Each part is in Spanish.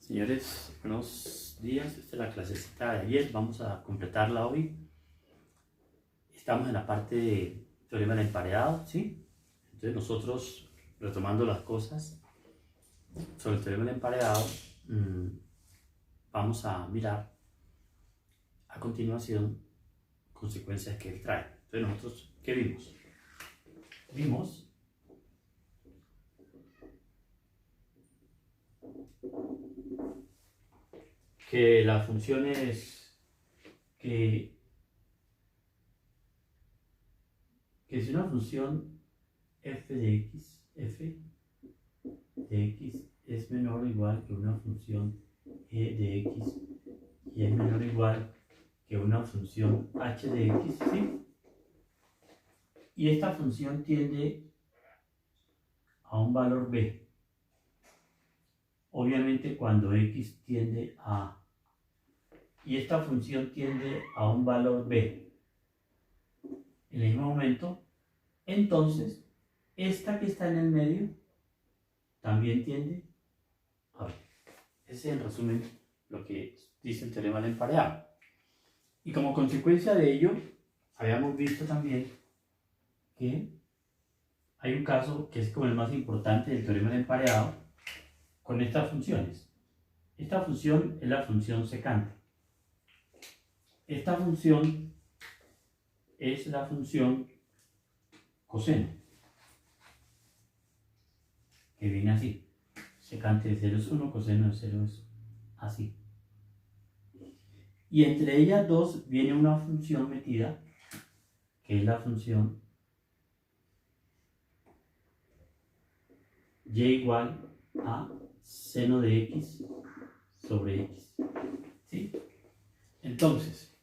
Señores, buenos días. Esta es la clasecita de ayer. Vamos a completarla hoy. Estamos en la parte de teorema del emparedado, ¿sí? Entonces nosotros, retomando las cosas sobre el teorema del emparedado, vamos a mirar a continuación consecuencias que él trae. Entonces nosotros, ¿qué vimos? Vimos que la función es que si una función f de x es menor o igual que una función e de x y es menor o igual que una función h de x, ¿sí? Y esta función tiende a un valor b. Obviamente cuando x tiende a A y esta función tiende a un valor b en el mismo momento, entonces esta que está en el medio también tiende a b. Ese es en resumen lo que dice el teorema del emparedado. Y como consecuencia de ello, habíamos visto también que hay un caso que es como el más importante del teorema del emparedado con estas funciones. Esta función es la función secante. Esta función es la función coseno, que viene así. Secante de 0 es 1, coseno de 0 es así. Y entre ellas dos viene una función metida, que es la función y igual a seno de x sobre x. ¿Sí? Entonces,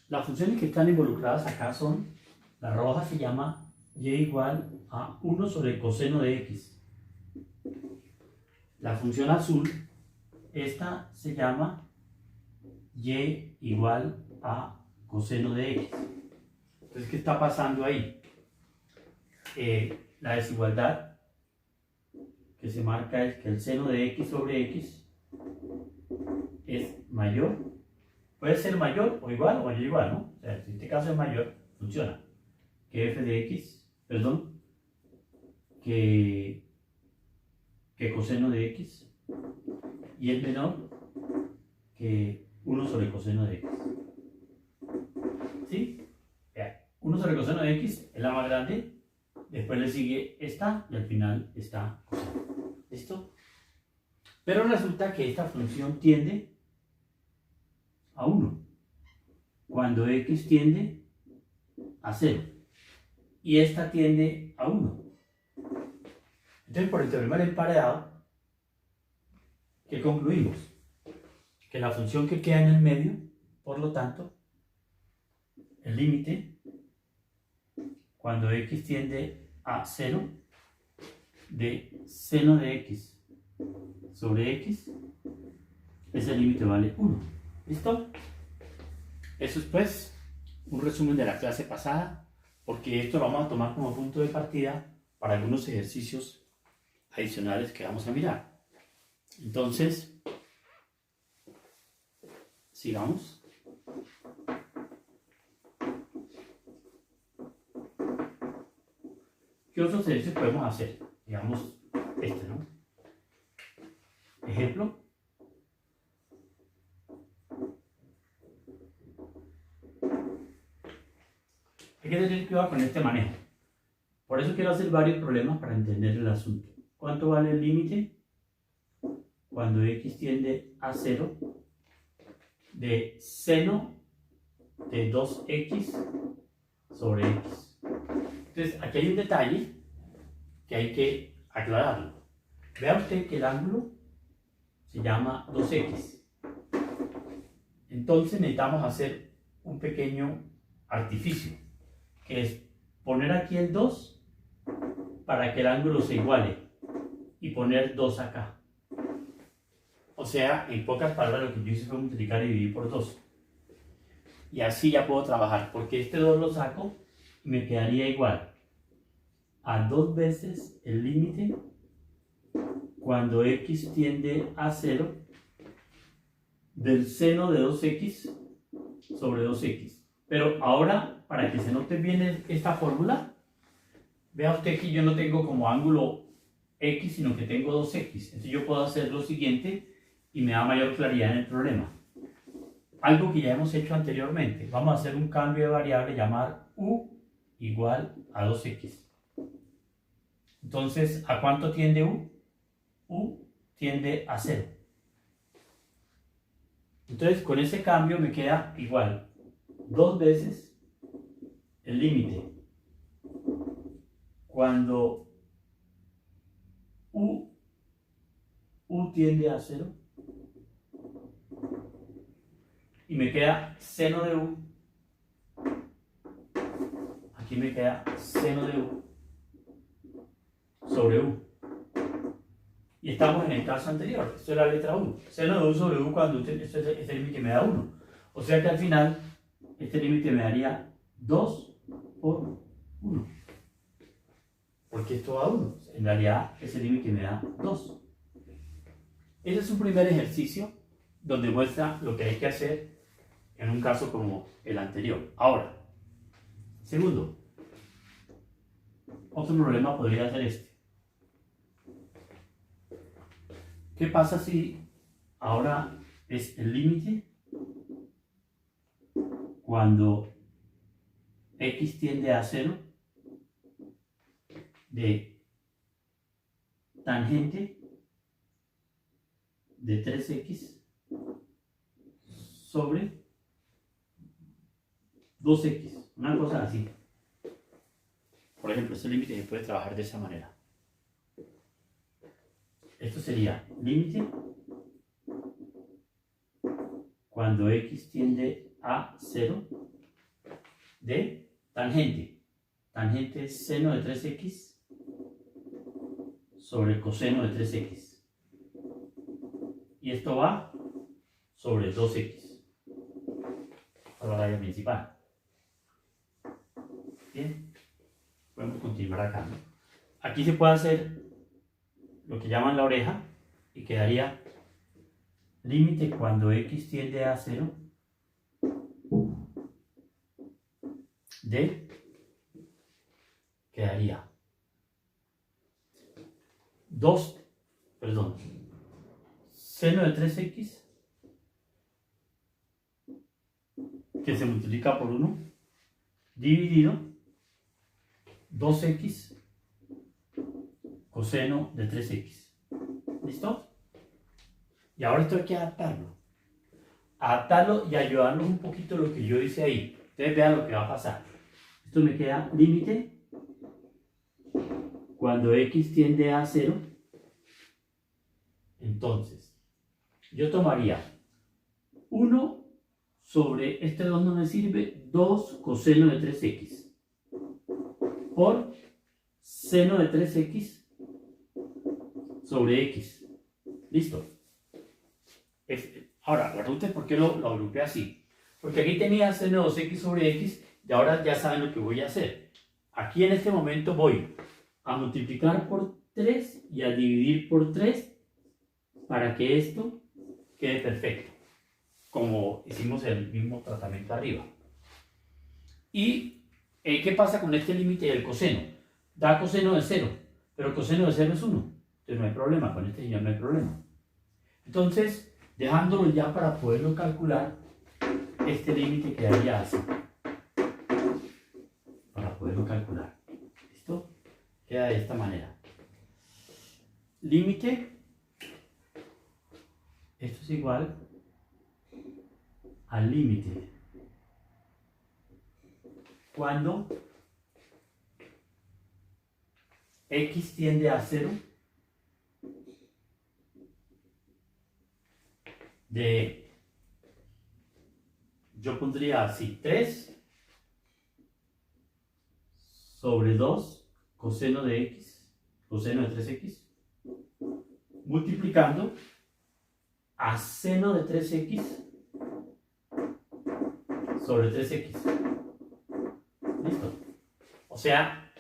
las funciones que están involucradas acá son, la roja se llama y igual a 1 sobre coseno de x. La función azul, esta se llama y igual a coseno de x. Entonces, ¿qué está pasando ahí? La desigualdad que se marca es que el seno de x sobre x es mayor. Puede ser mayor o igual o mayor igual, ¿no? O sea, si en este caso es mayor, funciona. Que f de x, perdón, que coseno de x y es menor que 1 sobre coseno de x. ¿Sí? 1 sobre coseno de x es la más grande, después le sigue esta y al final está coseno. ¿Listo? Pero resulta que esta función tiende a 1 cuando x tiende a 0 y esta tiende a 1. Entonces, por el teorema del emparedado, ¿qué concluimos? Que la función que queda en el medio, por lo tanto, el límite, cuando x tiende a 0, de seno de x sobre x, ese límite vale 1. ¿Listo? Eso es pues un resumen de la clase pasada, porque esto lo vamos a tomar como punto de partida para algunos ejercicios adicionales que vamos a mirar. Entonces, sigamos. ¿Qué otros ejercicios podemos hacer? Digamos este, ¿no? Ejemplo. Hay que tener cuidado con este manejo. Por eso quiero hacer varios problemas para entender el asunto. ¿Cuánto vale el límite? Cuando x tiende a 0 de seno de 2x sobre x. Entonces, aquí hay un detalle que hay que aclararlo. Vea usted que el ángulo se llama 2x. Entonces necesitamos hacer un pequeño artificio, que es poner aquí el 2 para que el ángulo se iguale y poner 2 acá. O sea, en pocas palabras lo que yo hice fue multiplicar y dividir por 2. Y así ya puedo trabajar, porque este 2 lo saco y me quedaría igual a 2 veces el límite cuando x tiende a 0 del seno de 2x sobre 2x. Pero ahora, para que se note bien esta fórmula, vea usted que yo no tengo como ángulo x, sino que tengo 2x. Entonces yo puedo hacer lo siguiente y me da mayor claridad en el problema. Algo que ya hemos hecho anteriormente. Vamos a hacer un cambio de variable, llamar u igual a 2x. Entonces, ¿a cuánto tiende u? U tiende a 0. Entonces, con ese cambio me queda igual 2 veces el límite cuando u tiende a 0 y me queda seno de u. Aquí me queda seno de u sobre u. Y estamos en el caso anterior. Esto es la letra 1. Seno de u sobre u cuando este límite me da 1. O sea que al final este límite me daría 2 por 1. Porque esto da 1. En realidad ese límite me da 2. Ese es un primer ejercicio donde muestra lo que hay que hacer en un caso como el anterior. Ahora, segundo, otro problema podría ser este. ¿Qué pasa si ahora es el límite cuando x tiende a 0 de tangente de 3x sobre 2x? Una cosa así. Por ejemplo, este límite se puede trabajar de esa manera. Esto sería límite cuando x tiende a 0 de tangente. Tangente es seno de 3x sobre coseno de 3x. Y esto va sobre 2x. A la raya principal. Bien. Podemos continuar acá, ¿no? Aquí se puede hacer lo que llaman la oreja y quedaría límite cuando x tiende a 0 de, quedaría seno de 3x que se multiplica por 1 dividido 2x coseno de 3x. ¿Listo? Y ahora esto hay que adaptarlo. Adaptarlo y ayudarnos un poquito a lo que yo hice ahí. Ustedes vean lo que va a pasar. Esto me queda límite cuando x tiende a 0. Entonces, yo tomaría 1 sobre, este 2 no me sirve, 2 coseno de 3x por seno de 3x sobre x. ¿Listo? Ahora, pregunten por qué lo agrupé así. Porque aquí tenía seno de 2x sobre x y ahora ya saben lo que voy a hacer. Aquí en este momento voy a multiplicar por 3 y a dividir por 3 para que esto quede perfecto. Como hicimos el mismo tratamiento arriba. ¿Y qué pasa con este límite del coseno? Da coseno de 0, pero coseno de 0 es 1. Entonces no hay problema, con este señor no hay problema. Entonces, dejándolo ya para poderlo calcular, este límite quedaría así. Para poderlo calcular. ¿Listo? Queda de esta manera. Límite. Esto es igual al límite cuando x tiende a 0 de, yo pondría así, 3 sobre 2 coseno de x, coseno de 3x, multiplicando a seno de 3x sobre 3x. ¿Listo? O sea,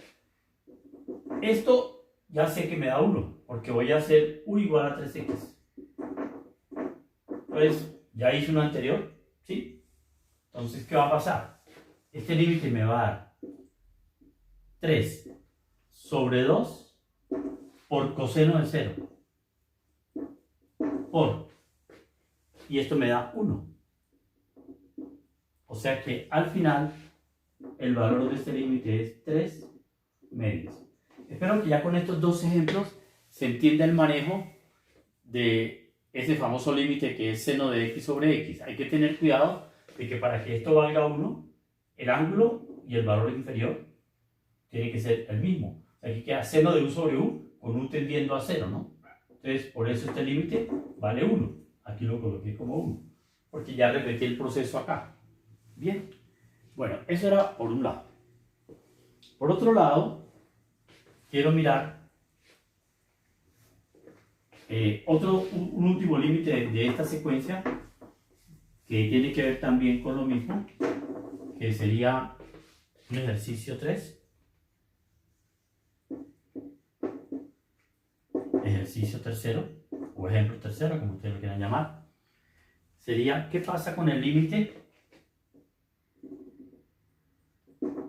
esto ya sé que me da 1, porque voy a hacer u igual a 3x. Pues ya hice uno anterior, ¿sí? Entonces, ¿qué va a pasar? Este límite me va a dar 3 sobre 2 por coseno de 0. Y esto me da 1. O sea que al final el valor de este límite es 3 medios. Espero que ya con estos dos ejemplos se entienda el manejo de ese famoso límite que es seno de x sobre x. Hay que tener cuidado de que para que esto valga 1, el ángulo y el valor inferior tiene que ser el mismo. O sea, aquí queda seno de u sobre u con u tendiendo a 0, ¿no? Entonces, por eso este límite vale 1. Aquí lo coloqué como 1, porque ya repetí el proceso acá. Bien. Bueno, eso era por un lado. Por otro lado, quiero mirar un último límite de esta secuencia que tiene que ver también con lo mismo, que sería un ejercicio 3. Ejercicio tercero, o ejemplo tercero, como ustedes lo quieran llamar, sería ¿qué pasa con el límite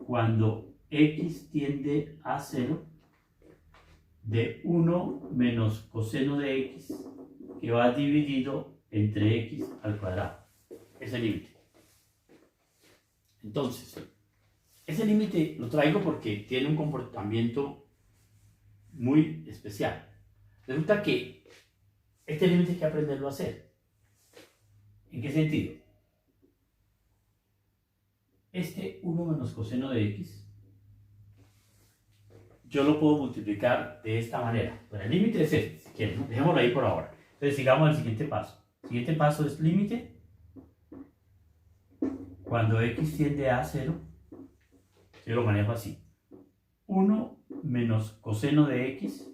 cuando x tiende a 0 de 1 menos coseno de x que va dividido entre x al cuadrado? Ese límite. Entonces, ese límite lo traigo porque tiene un comportamiento muy especial. Resulta que este límite hay que aprenderlo a hacer. ¿En qué sentido? Este 1 menos coseno de x, yo lo puedo multiplicar de esta manera. Bueno, el límite es este, si quieren, ¿no? Dejémoslo ahí por ahora. Entonces sigamos al siguiente paso. El siguiente paso es límite cuando x tiende a 0, yo lo manejo así. 1 menos coseno de x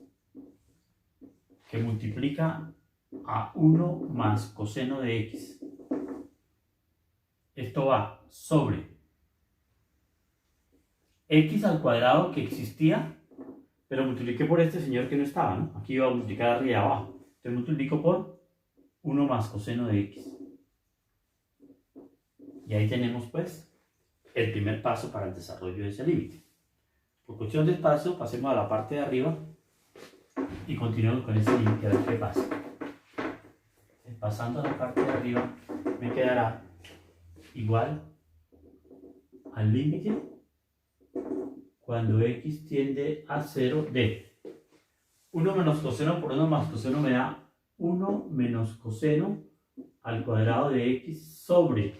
que multiplica a 1 más coseno de x. Esto va sobre x al cuadrado que existía, pero multipliqué por este señor que no estaba, ¿no? Aquí iba a multiplicar arriba y abajo. Entonces multiplico por 1 más coseno de x. Y ahí tenemos pues el primer paso para el desarrollo de ese límite. Por cuestión de espacio, pasemos a la parte de arriba y continuemos con ese límite a ver qué pasa. Pasando a la parte de arriba, me quedará igual al límite cuando x tiende a 0 de 1 menos coseno por 1 más coseno me da 1 menos coseno al cuadrado de x sobre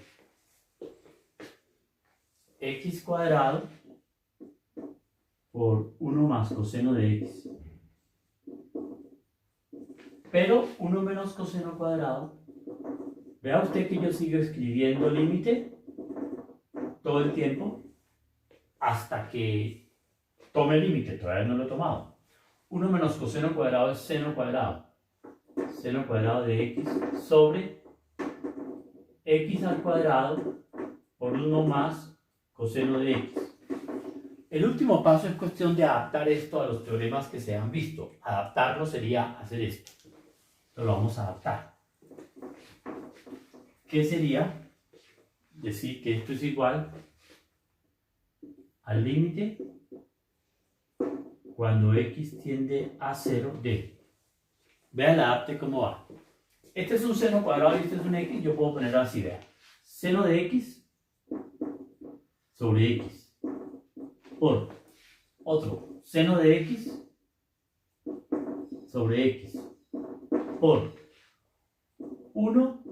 x cuadrado por 1 más coseno de x. Pero 1 menos coseno cuadrado, vea usted que yo sigo escribiendo límite todo el tiempo hasta que tome el límite, todavía no lo he tomado. 1 menos coseno cuadrado es seno cuadrado. Seno cuadrado de x sobre x al cuadrado por 1 más coseno de x. El último paso es cuestión de adaptar esto a los teoremas que se han visto. Adaptarlo sería hacer esto. Lo vamos a adaptar. ¿Qué sería? Decir que esto es igual al límite cuando x tiende a 0 de. Vean el adapte cómo va. Este es un seno cuadrado y este es un x. Yo puedo ponerlo así, vean. Seno de x sobre x por otro seno de x sobre x por 1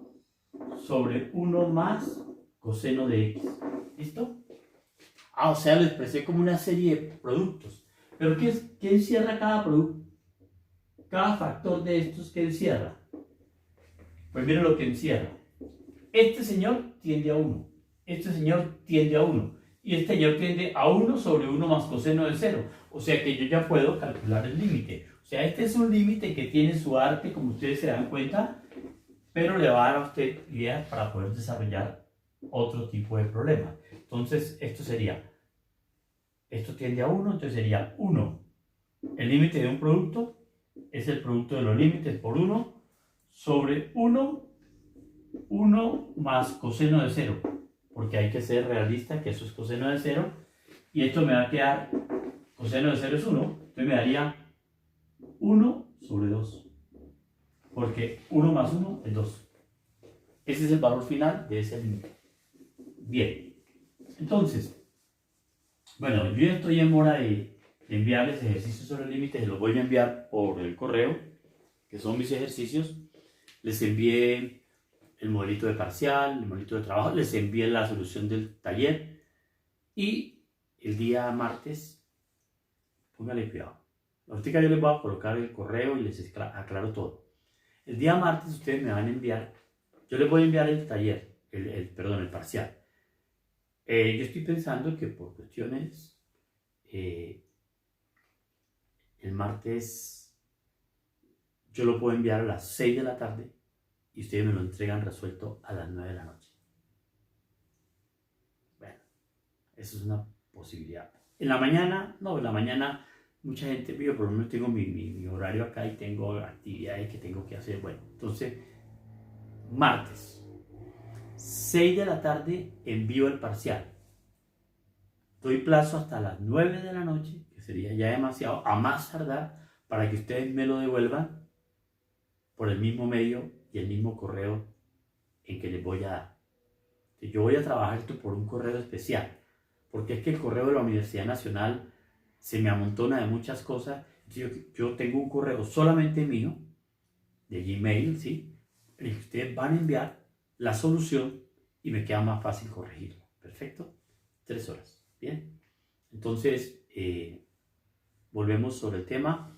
sobre 1 más coseno de x. ¿Listo? O sea, lo expresé como una serie de productos. ¿Pero qué encierra cada producto? Cada factor de estos, ¿qué encierra? Pues miren lo que encierra. Este señor tiende a 1. Este señor tiende a 1. Y este señor tiende a 1 sobre 1 más coseno de 0. O sea que yo ya puedo calcular el límite. O sea, este es un límite que tiene su arte, como ustedes se dan cuenta, pero le va a dar a usted ideas para poder desarrollar otro tipo de problemas. Entonces, esto sería, esto tiende a 1, entonces sería 1 El límite de un producto es el producto de los límites por 1 sobre 1 más coseno de 0, porque hay que ser realista que eso es coseno de 0, y esto me va a quedar, coseno de 0 es 1, entonces me daría 1 sobre 2, porque 1 más 1 es 2. Ese es el valor final de ese límite. Bien, entonces, bueno, yo estoy en hora de enviarles ejercicios sobre límites, los voy a enviar por el correo, que son mis ejercicios. Les envié el modelito de parcial, el modelito de trabajo, les envié la solución del taller, y el día martes, póngale cuidado, ahorita yo les voy a colocar el correo y les aclaro todo. El día martes ustedes me van a enviar, yo les voy a enviar el taller, perdón, el parcial. Yo estoy pensando que por cuestiones, el martes yo lo puedo enviar a las 6 de la tarde y ustedes me lo entregan resuelto a las 9 de la noche. Bueno, eso es una posibilidad. En la mañana, no, en la mañana mucha gente, yo por lo menos tengo mi horario acá y tengo actividades que tengo que hacer. Bueno, entonces, martes, 6 de la tarde envío el parcial. Doy plazo hasta las 9 de la noche, que sería ya demasiado, a más tardar, para que ustedes me lo devuelvan por el mismo medio y el mismo correo en que les voy a dar. Yo voy a trabajar esto por un correo especial, porque es que el correo de la Universidad Nacional se me amontona de muchas cosas. Yo tengo un correo solamente mío, de Gmail, ¿sí? En el que ustedes van a enviar la solución y me queda más fácil corregirlo. ¿Perfecto? 3 horas. Bien. Entonces, volvemos sobre el tema.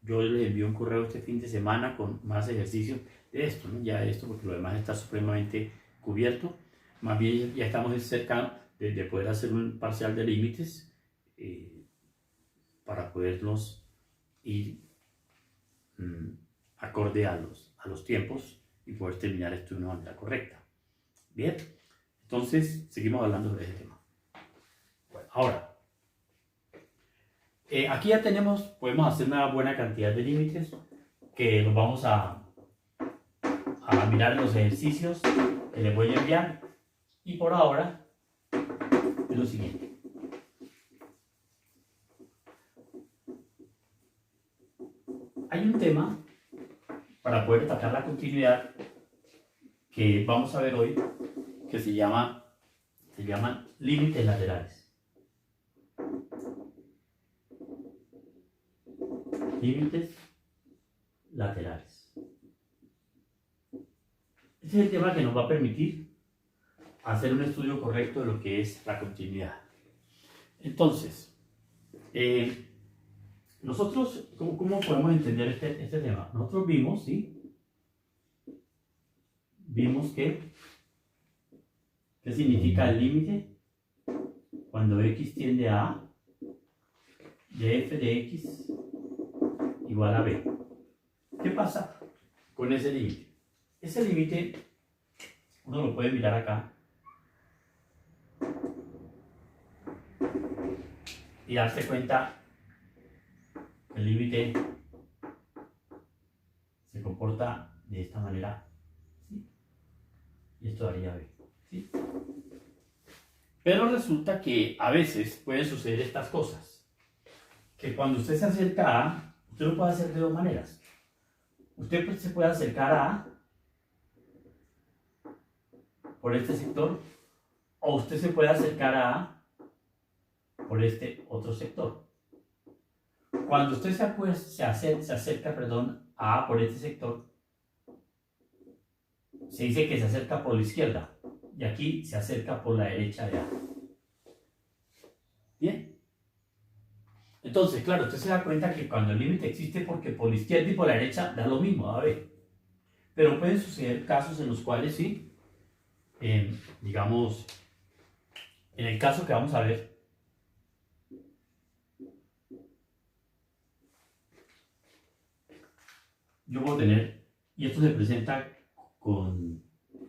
Yo les envío un correo este fin de semana con más ejercicios de esto, ¿no? Ya de esto, porque lo demás está supremamente cubierto. Más bien ya estamos cerca de poder hacer un parcial de límites, para poderlos ir acorde a los tiempos y poder terminar esto de una manera correcta. Bien, entonces seguimos hablando de este tema. Bueno, ahora, aquí ya podemos hacer una buena cantidad de límites que los vamos a mirar en los ejercicios que les voy a enviar, y por ahora es lo siguiente. Hay un tema para poder atacar la continuidad que vamos a ver hoy, que se llaman límites laterales. Límites laterales. Este es el tema que nos va a permitir hacer un estudio correcto de lo que es la continuidad. Entonces, nosotros, ¿cómo podemos entender este tema? Nosotros vimos, ¿sí? Vimos ¿qué significa el límite cuando x tiende a A de f de x igual a b. ¿Qué pasa con ese límite? Ese límite uno lo puede mirar acá y darse cuenta que el límite se comporta de esta manera, ¿sí? Y esto daría b, ¿sí? Pero resulta que a veces pueden suceder estas cosas, que cuando usted se acerca a A, usted lo puede hacer de dos maneras. Usted se puede acercar a A por este sector, o usted se puede acercar a A por este otro sector. Cuando usted se acerca a A por este sector, se dice que se acerca por la izquierda, y aquí se acerca por la derecha de A. Bien. Entonces, claro, usted se da cuenta que cuando el límite existe, porque por la izquierda y por la derecha da lo mismo, da B. Pero pueden suceder casos en los cuales sí, digamos, en el caso que vamos a ver, yo puedo tener, y esto se presenta con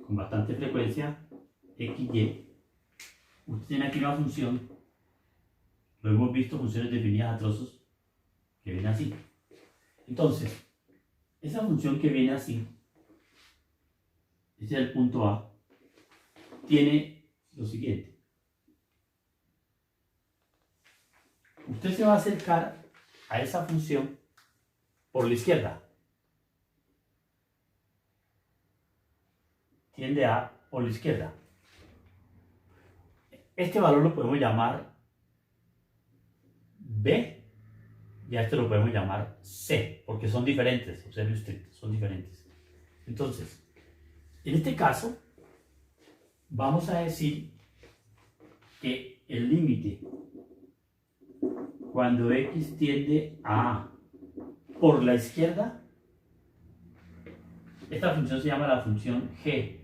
bastante frecuencia, x, y. Usted tiene aquí una función, lo hemos visto, funciones definidas a trozos, que viene así. Entonces, esa función que viene así, este es el punto A, tiene lo siguiente. Usted se va a acercar a esa función por la izquierda. Tiende a por la izquierda. Este valor lo podemos llamar B y a este lo podemos llamar C, porque son diferentes, observe usted, son diferentes. Entonces, en este caso, vamos a decir que el límite cuando x tiende a A por la izquierda, esta función se llama la función g.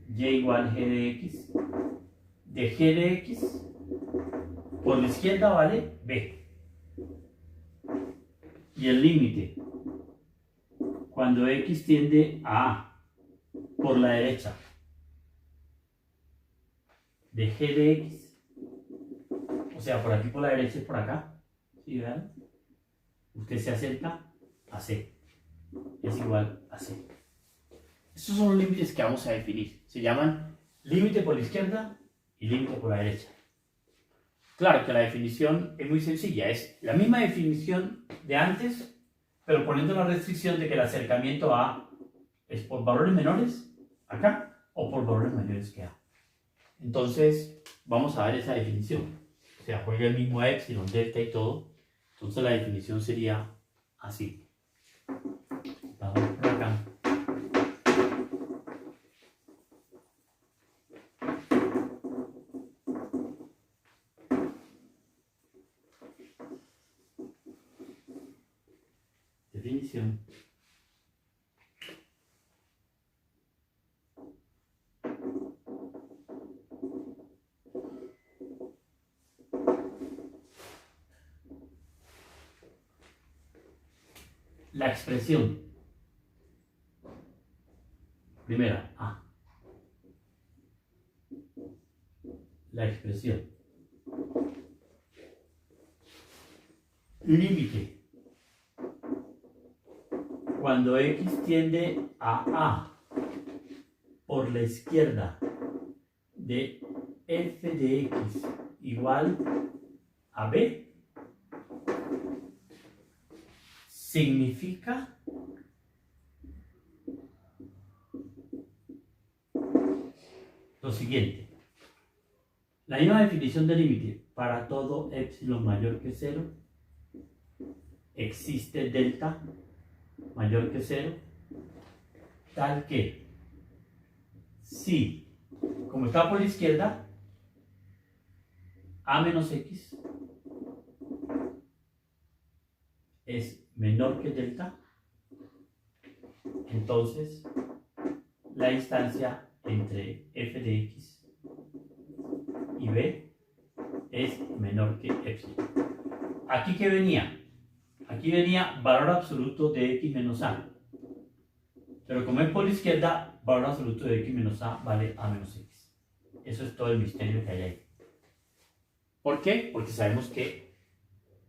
Y igual g de x. De g de x por la izquierda vale b. Y el límite cuando x tiende a A por la derecha de g de x, o sea, por aquí por la derecha y por acá, ¿sí vean? Usted se acerca a c, es igual a c. Estos son los límites que vamos a definir. Se llaman límite por la izquierda y límite por la derecha. Claro que la definición es muy sencilla, es la misma definición de antes, pero poniendo la restricción de que el acercamiento a A es por valores menores, acá, o por valores mayores que A. Entonces, vamos a ver esa definición. O sea, juega el mismo epsilon, delta y todo. Entonces la definición sería así. Vamos por acá. Definición. La expresión. Primera, A. La expresión. Límite. Cuando x tiende a A por la izquierda de f de x igual a b, significa lo siguiente. La misma definición de límite para todo epsilon mayor que 0, existe delta mayor que 0, tal que si, como está por la izquierda, a menos x es menor que delta, entonces la distancia entre f de x y b es menor que epsilon. ¿Aquí qué venía? Aquí venía valor absoluto de x menos a. Pero como es por la izquierda, valor absoluto de x menos a vale a menos x. Eso es todo el misterio que hay ahí. ¿Por qué? Porque sabemos que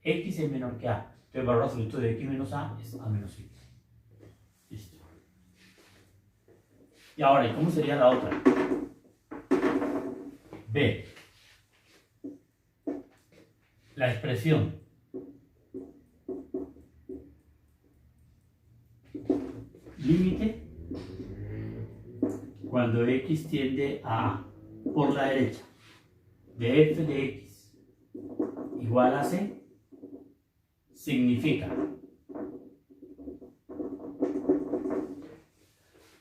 x es menor que a. El valor absoluto de x menos a es a menos x. Listo. Y ahora, ¿y cómo sería la otra? B. La expresión límite cuando x tiende a A por la derecha de f de x igual a c, significa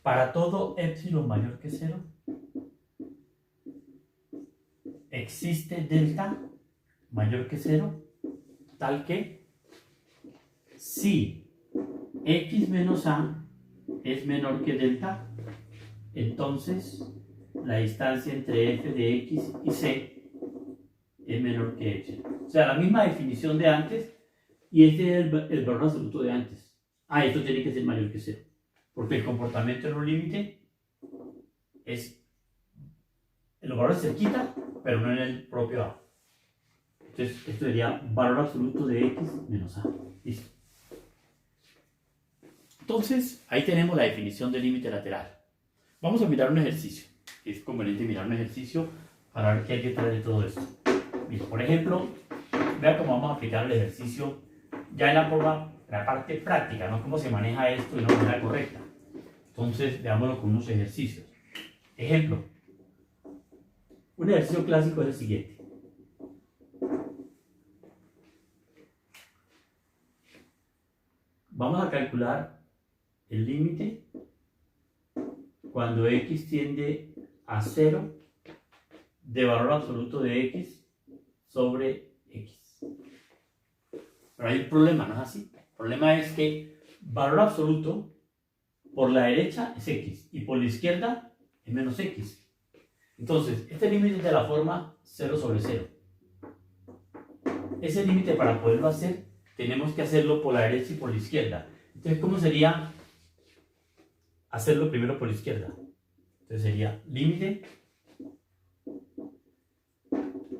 para todo epsilon mayor que 0 existe delta mayor que 0, tal que si x menos a es menor que delta, entonces la distancia entre f de x y c es menor que epsilon. O sea, la misma definición de antes, y este es el valor absoluto de antes. Esto tiene que ser mayor que 0, porque el comportamiento en un límite es el valor cerquita, pero no en el propio A. Entonces, esto sería valor absoluto de x menos a. Listo. Entonces, ahí tenemos la definición del límite lateral. Vamos a mirar un ejercicio. Es conveniente mirar un ejercicio para ver qué hay detrás de todo esto. Mira, por ejemplo, vea cómo vamos a aplicar el ejercicio ya en la parte práctica, ¿no? Cómo se maneja esto de una manera correcta. Entonces, veámoslo con unos ejercicios. Ejemplo. Un ejercicio clásico es el siguiente. Vamos a calcular el límite cuando x tiende a 0 de valor absoluto de x sobre x. Pero hay un problema, ¿no es así? El problema es que valor absoluto por la derecha es x y por la izquierda es menos x. Entonces, este límite es de la forma 0 sobre 0. Ese límite, para poderlo hacer, tenemos que hacerlo por la derecha y por la izquierda. Entonces, ¿cómo sería hacerlo primero por la izquierda? Entonces sería límite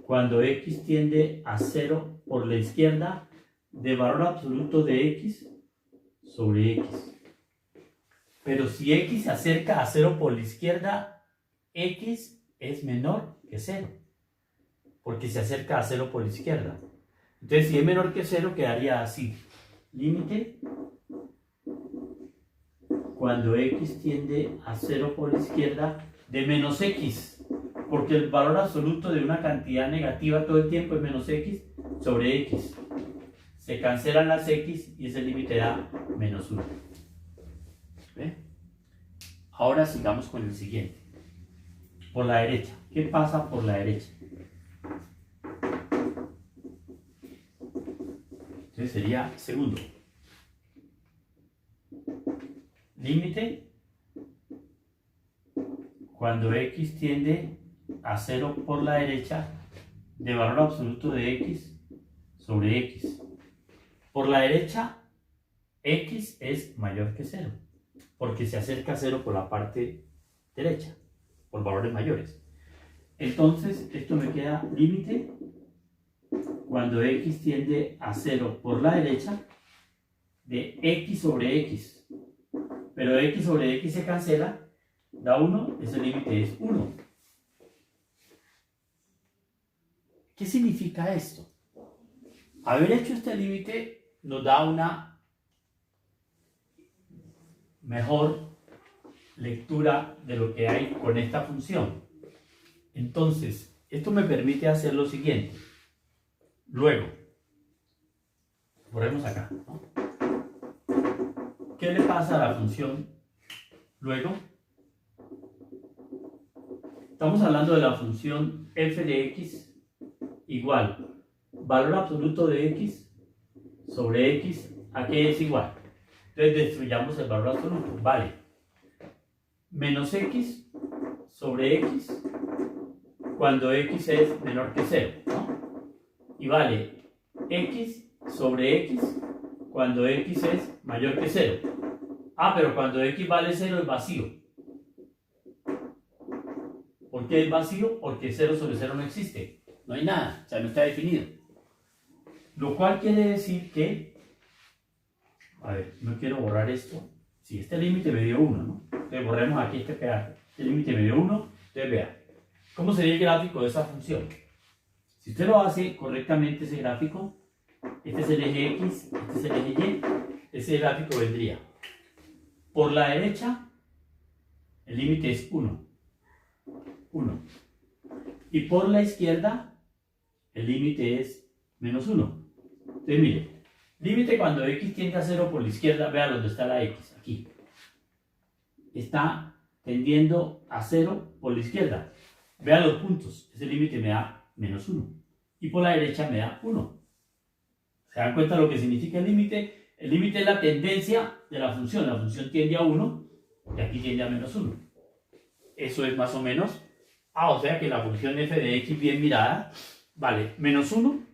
cuando x tiende a 0 por la izquierda de valor absoluto de x sobre x. Pero si x se acerca a 0 por la izquierda, x es menor que 0, porque se acerca a 0 por la izquierda. Entonces, si es menor que 0, quedaría así. Límite cuando x tiende a 0 por la izquierda de menos x, porque el valor absoluto de una cantidad negativa todo el tiempo es menos x sobre x. Se cancelan las x y ese límite da menos 1. ¿Ve? Ahora sigamos con el siguiente. Por la derecha. ¿Qué pasa por la derecha? Entonces sería segundo. Límite cuando x tiende a 0 por la derecha de valor absoluto de x sobre x. Por la derecha, x es mayor que 0, porque se acerca a 0 por la parte derecha, por valores mayores. Entonces, esto me queda límite cuando x tiende a 0 por la derecha de x sobre x. Pero x sobre x se cancela, da 1, ese límite es 1. ¿Qué significa esto? Haber hecho este límite nos da una mejor lectura de lo que hay con esta función. Entonces, esto me permite hacer lo siguiente. Luego, borremos acá, ¿no? ¿Qué le pasa a la función luego? Estamos hablando de la función f de x igual valor absoluto de x sobre x, ¿a qué es igual? Entonces destruyamos el valor absoluto, vale. Menos x sobre x cuando x es menor que 0, ¿no? Y vale x sobre x cuando x es mayor que 0. Ah, pero cuando x vale 0 es vacío. ¿Por qué es vacío? Porque 0 sobre 0 no existe. No hay nada, o sea, no está definido. Lo cual quiere decir que, a ver, no quiero borrar esto. Si este límite me dio 1, ¿no? Entonces borremos aquí este pedazo. Este límite me dio 1, entonces vea. ¿Cómo sería el gráfico de esa función? Si usted lo hace correctamente ese gráfico, este es el eje X, este es el eje Y, ese gráfico vendría. Por la derecha, el límite es 1. 1. Y por la izquierda, el límite es menos 1. Entonces, mire, límite cuando x tiende a 0 por la izquierda, vea dónde está la x, aquí. Está tendiendo a 0 por la izquierda. Vea los puntos, ese límite me da menos 1. Y por la derecha me da 1. ¿Se dan cuenta lo que significa el límite? El límite es la tendencia de la función tiende a 1 y aquí tiende a menos 1. Eso es más o menos, o sea que la función f de x bien mirada vale menos 1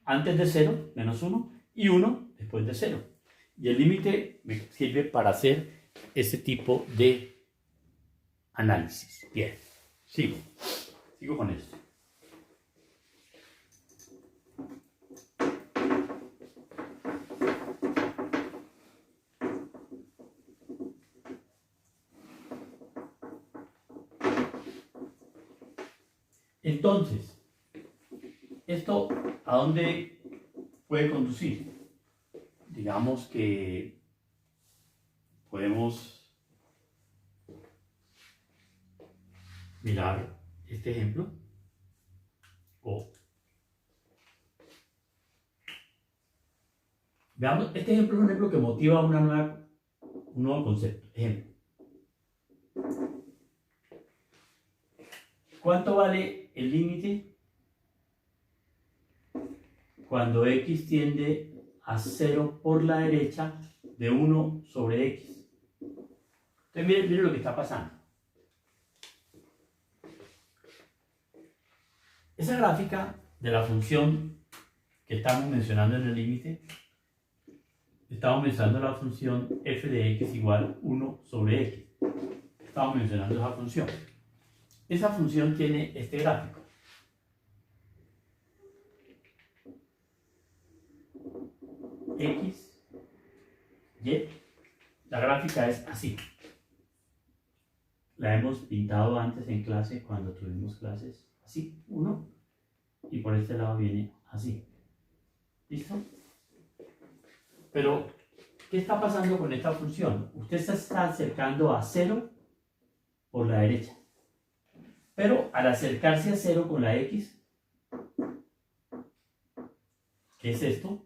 antes de 0, menos 1, y 1 después de 0. Y el límite me sirve para hacer ese tipo de análisis. Bien, sigo con esto. Entonces, ¿esto a dónde puede conducir? Digamos que podemos mirar este ejemplo o veamos, este ejemplo es un ejemplo que motiva un nuevo concepto. Ejemplo. ¿Cuánto vale el límite cuando x tiende a 0 por la derecha de 1 sobre x? Entonces miren lo que está pasando. Esa gráfica de la función que estamos mencionando en el límite, estamos mencionando la función f de x igual 1 sobre x. Estamos mencionando esa función. Esa función tiene este gráfico. X, Y. La gráfica es así. La hemos pintado antes en clase cuando tuvimos clases así, 1. Y por este lado viene así. ¿Listo? Pero, ¿qué está pasando con esta función? Usted se está acercando a 0 por la derecha. Pero al acercarse a 0 con la x, ¿qué es esto?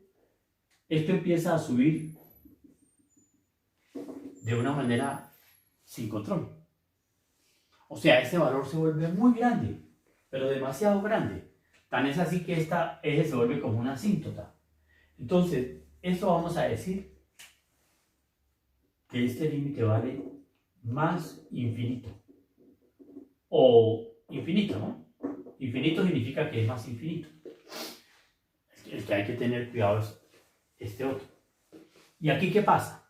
Esto empieza a subir de una manera sin control. O sea, este valor se vuelve muy grande, pero demasiado grande. Tan es así que esta eje se vuelve como una asíntota. Entonces, esto vamos a decir que este límite vale más infinito. O infinito, ¿no? Infinito significa que es más infinito. El que hay que tener cuidado es este otro. ¿Y aquí qué pasa?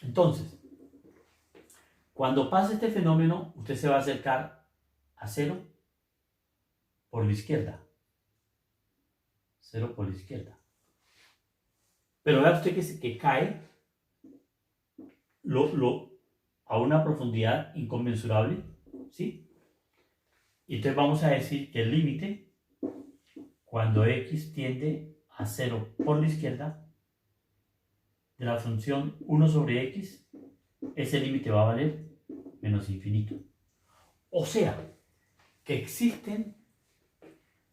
Entonces, cuando pasa este fenómeno, usted se va a acercar a 0 por la izquierda. 0 por la izquierda. Pero vea usted que cae a una profundidad inconmensurable, ¿sí? Y entonces vamos a decir que el límite, cuando x tiende a 0 por la izquierda, de la función 1 sobre x, ese límite va a valer menos infinito. O sea, que existen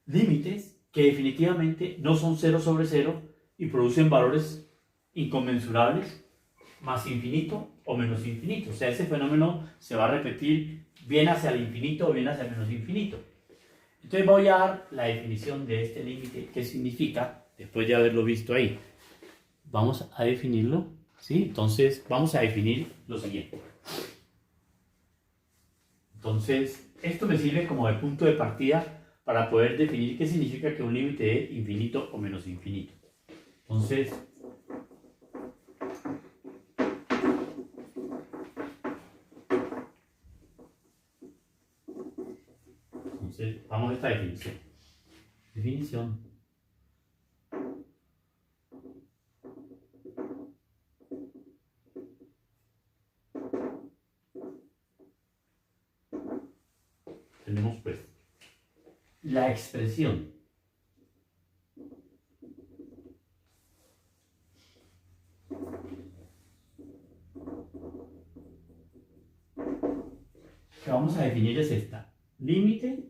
límites que definitivamente no son 0 sobre 0 y producen valores inconmensurables, más infinito o menos infinito. O sea, ese fenómeno se va a repetir bien hacia el infinito o bien hacia el menos infinito. Entonces voy a dar la definición de este límite, qué significa, después de haberlo visto ahí. Vamos a definirlo, ¿sí? Entonces vamos a definir lo siguiente. Entonces, esto me sirve como de punto de partida para poder definir qué significa que un límite es infinito o menos infinito. Entonces, vamos a esta definición. Definición. Tenemos pues la expresión que vamos a definir es esta. Límite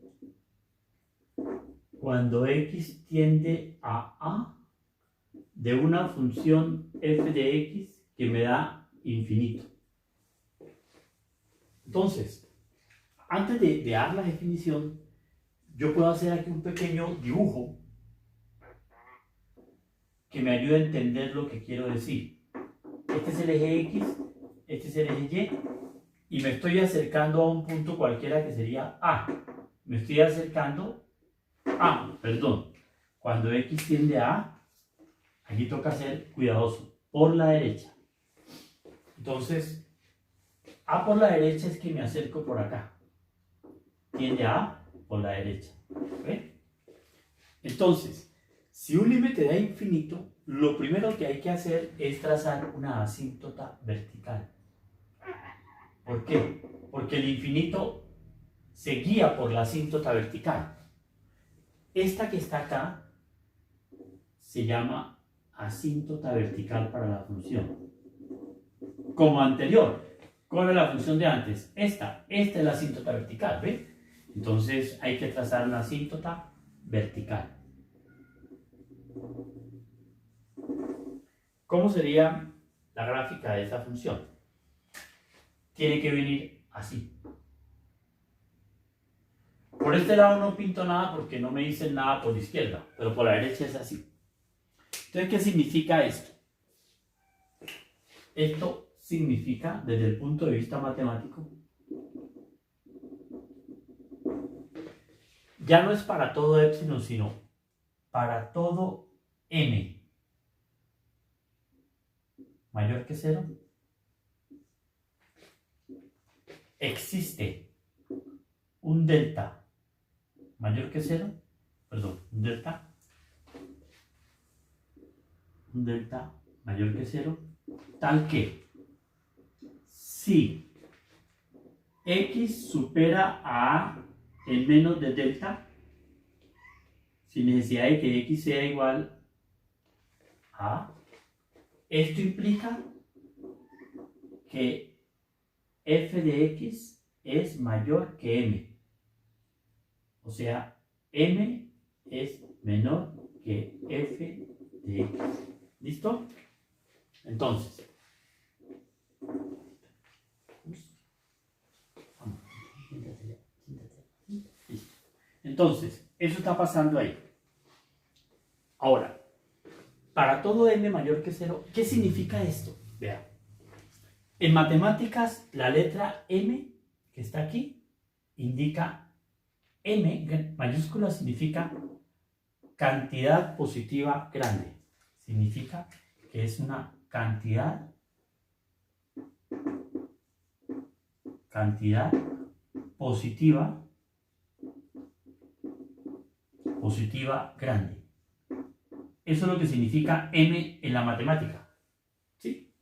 cuando x tiende a de una función f de x que me da infinito. Entonces, antes de dar la definición, yo puedo hacer aquí un pequeño dibujo que me ayude a entender lo que quiero decir. Este es el eje X, este es el eje Y, y me estoy acercando a un punto cualquiera que sería A. Me estoy acercando a, perdón, cuando X tiende a A, aquí toca ser cuidadoso, por la derecha. Entonces, A por la derecha es que me acerco por acá. Tiende a A por la derecha. ¿Okay? Entonces, si un límite da infinito, lo primero que hay que hacer es trazar una asíntota vertical. ¿Por qué? Porque el infinito se guía por la asíntota vertical. Esta que está acá se llama asíntota vertical para la función. Como anterior, ¿cuál es la función de antes? Esta es la asíntota vertical, ¿ve? Entonces hay que trazar una asíntota vertical. ¿Cómo sería la gráfica de esa función? Tiene que venir así. Por este lado no pinto nada porque no me dicen nada por la izquierda, pero por la derecha es así. Entonces, ¿qué significa esto? Esto significa, desde el punto de vista matemático, ya no es para todo epsilon, sino para todo m mayor que 0, existe un delta mayor que 0, perdón, un delta mayor que 0, tal que si x supera a A en menos de delta, sin necesidad de que x sea igual a, esto implica que f de x es mayor que m. O sea, m es menor que f de x. ¿Listo? Entonces, eso está pasando ahí. Ahora, para todo m mayor que 0, ¿qué significa esto? Vean. En matemáticas, la letra m que está aquí indica m mayúscula, significa cantidad positiva grande. Significa que es una cantidad positiva grande. Eso es lo que significa m en la matemática. ¿Sí?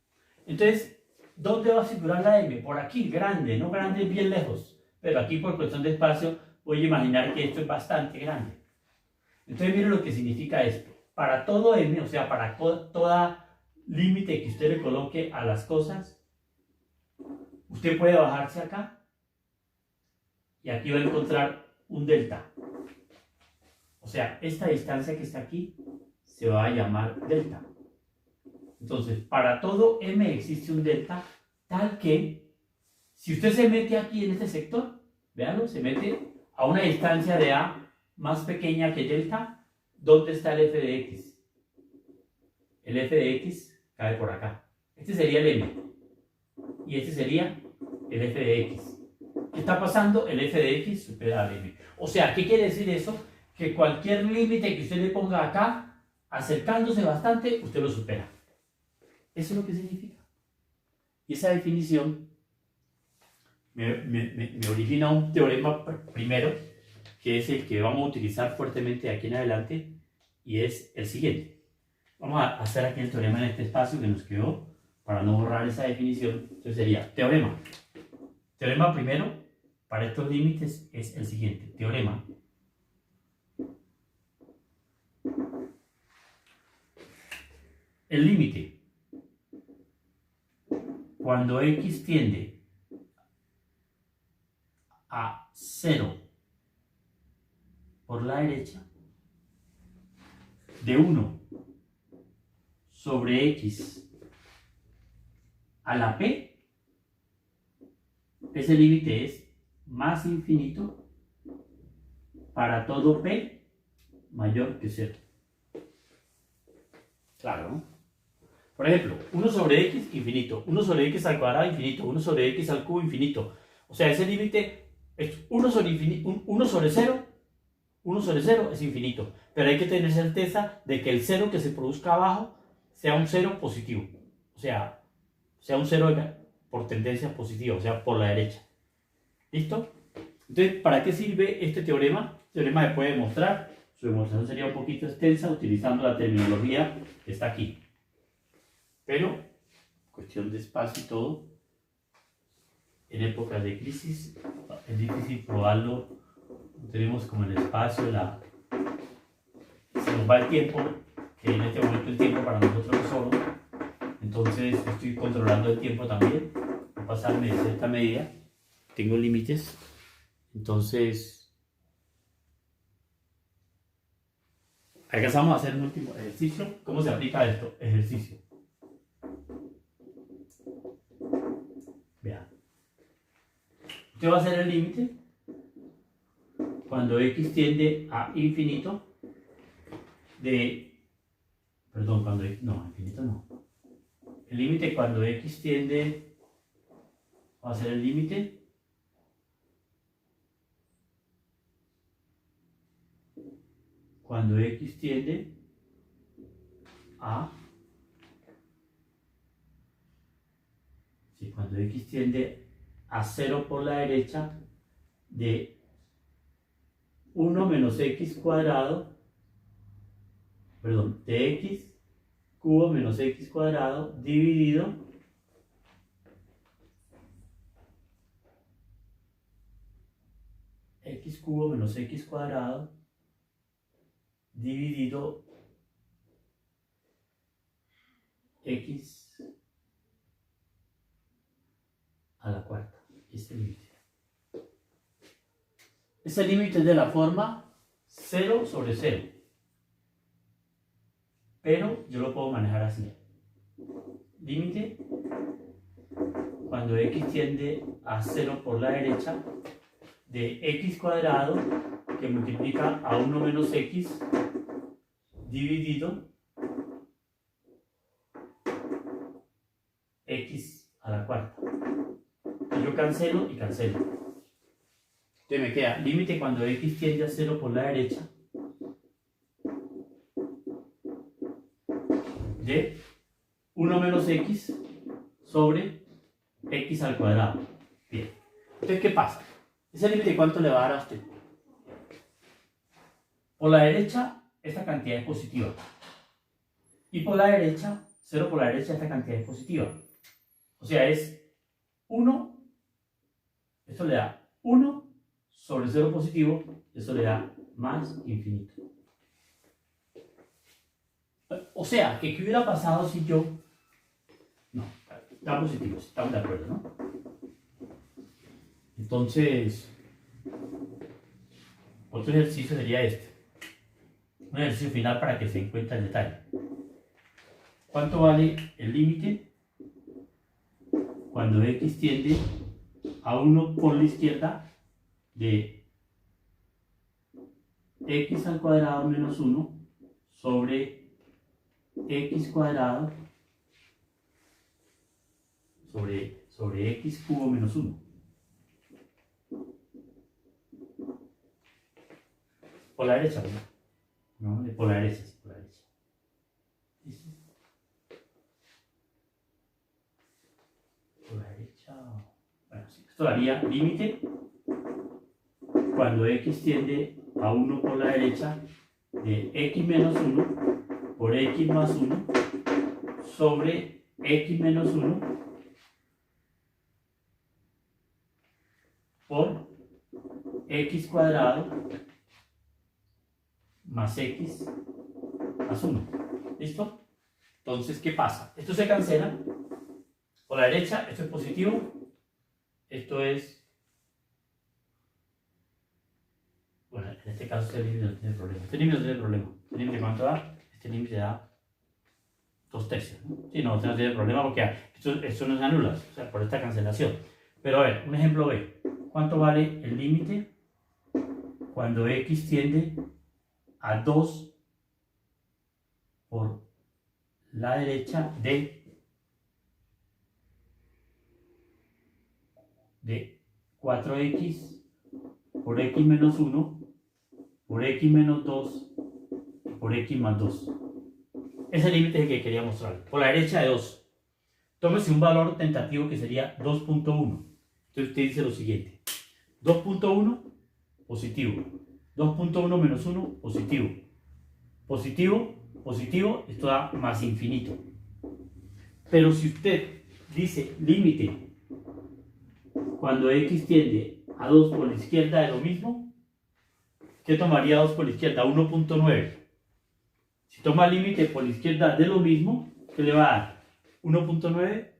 Entonces, ¿dónde va a figurar la m? Por aquí, grande, no grande bien lejos, pero aquí por cuestión de espacio voy a imaginar que esto es bastante grande. Entonces miren lo que significa esto. Para todo m, o sea, para toda límite que usted le coloque a las cosas, usted puede bajarse acá y aquí va a encontrar un delta. O sea, esta distancia que está aquí se va a llamar delta. Entonces, para todo m existe un delta tal que si usted se mete aquí en este sector, véanlo, se mete a una distancia de a más pequeña que delta, ¿dónde está el f de x? El f de x cae por acá. Este sería el m y este sería el f de x. ¿Qué está pasando? El f de x supera al m. O sea, ¿qué quiere decir eso? Que cualquier límite que usted le ponga acá, acercándose bastante, usted lo supera. Eso es lo que significa. Y esa definición me origina un teorema primero, que es el que vamos a utilizar fuertemente de aquí en adelante, y es el siguiente. Vamos a hacer aquí el teorema en este espacio que nos quedó, para no borrar esa definición. Entonces sería teorema. Teorema primero, para estos límites, es el siguiente. Teorema. El límite, cuando x tiende a 0 por la derecha, de 1 sobre x a la p, ese límite es más infinito para todo p mayor que 0. Claro, ¿no? Por ejemplo, 1 sobre x infinito, 1 sobre x al cuadrado infinito, 1 sobre x al cubo infinito. O sea, ese límite es 1 sobre 0, 1 sobre 0 es infinito. Pero hay que tener certeza de que el 0 que se produzca abajo sea un 0 positivo. O sea un 0 por tendencia positiva, o sea, por la derecha. ¿Listo? Entonces, ¿para qué sirve este teorema? El teorema se puede demostrar. Su demostración sería un poquito extensa utilizando la terminología que está aquí. Pero, cuestión de espacio y todo, en épocas de crisis es difícil probarlo. No tenemos como el espacio, se nos va el tiempo, que en este momento el tiempo para nosotros es solo. Entonces estoy controlando el tiempo también, no pasarme de cierta medida. Tengo límites. Entonces, alcanzamos a hacer un último ejercicio. ¿Cómo se aplica esto? Ejercicio. Vean. Usted va a hacer el límite cuando x tiende a infinito infinito no. El límite cuando x tiende, va a ser el límite cuando x tiende a, cuando x tiende a 0 por la derecha, de 1 menos x cuadrado, de x cubo menos x cuadrado dividido x cubo menos x cuadrado dividido x a la cuarta. Este límite. Este límite es de la forma 0 sobre 0. Pero yo lo puedo manejar así. Límite cuando x tiende a 0 por la derecha, de x cuadrado que multiplica a 1 menos x dividido x a la cuarta. Y yo cancelo y cancelo. Entonces me queda límite cuando x tiende a 0 por la derecha, de 1 menos x sobre x al cuadrado. Bien. Entonces, ¿qué pasa? ¿Ese límite cuánto le va a dar a usted? Por la derecha, esta cantidad es positiva. Y por la derecha, 0 por la derecha, esta cantidad es positiva. O sea, es 1, esto le da 1 sobre 0 positivo, eso le da más infinito. O sea, ¿qué hubiera pasado si yo... No, está positivo, estamos de acuerdo, ¿no? Entonces, otro ejercicio sería este. Un ejercicio final para que se den cuenta el detalle. ¿Cuánto vale el límite cuando x tiende a 1 por la izquierda, de x al cuadrado menos 1 sobre x cuadrado sobre x cubo menos 1? Por la derecha, ¿no? Por la derecha, sí, por la derecha. Por la derecha. Bueno, sí. Esto daría límite cuando x tiende a 1 por la derecha, de x menos 1 por x más 1 sobre x menos 1 por x cuadrado más x más 1. ¿Listo? Entonces, ¿qué pasa? Esto se cancela. Por la derecha, esto es positivo. Esto es... Bueno, en este caso este límite no tiene problema. Este límite no tiene problema. ¿Este límite cuánto da? Este límite da 2/3, ¿no? Sí, no, este no tiene problema porque esto no se anula, o sea, por esta cancelación. Pero a ver, un ejemplo B. ¿Cuánto vale el límite cuando x tiende a 2 por la derecha de 4x por x menos 1 por x menos 2 por x más 2? Ese límite es el que quería mostrar. Por la derecha de 2. Tómese un valor tentativo que sería 2.1. Entonces usted dice lo siguiente. 2.1 positivo. 2.1 menos 1 positivo. Positivo, positivo, esto da más infinito. Pero si usted dice límite cuando x tiende a 2 por la izquierda de lo mismo, ¿qué tomaría 2 por la izquierda? 1.9. Si toma límite por la izquierda de lo mismo, ¿qué le va a dar? 1.9,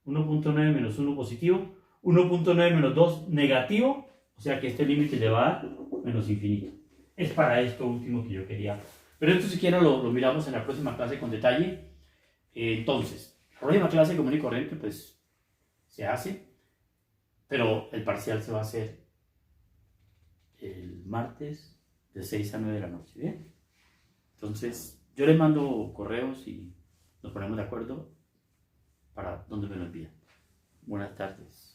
1.9 menos 1 positivo, 1.9 menos 2 negativo, o sea que este límite le va a dar menos infinito. Es para esto último que yo quería. Pero esto si quieren lo miramos en la próxima clase con detalle. Entonces, la próxima clase común y corriente pues se hace, pero el parcial se va a hacer el martes de 6 a 9 de la noche, ¿bien? Entonces, yo les mando correos y nos ponemos de acuerdo para dónde me lo envían. Buenas tardes.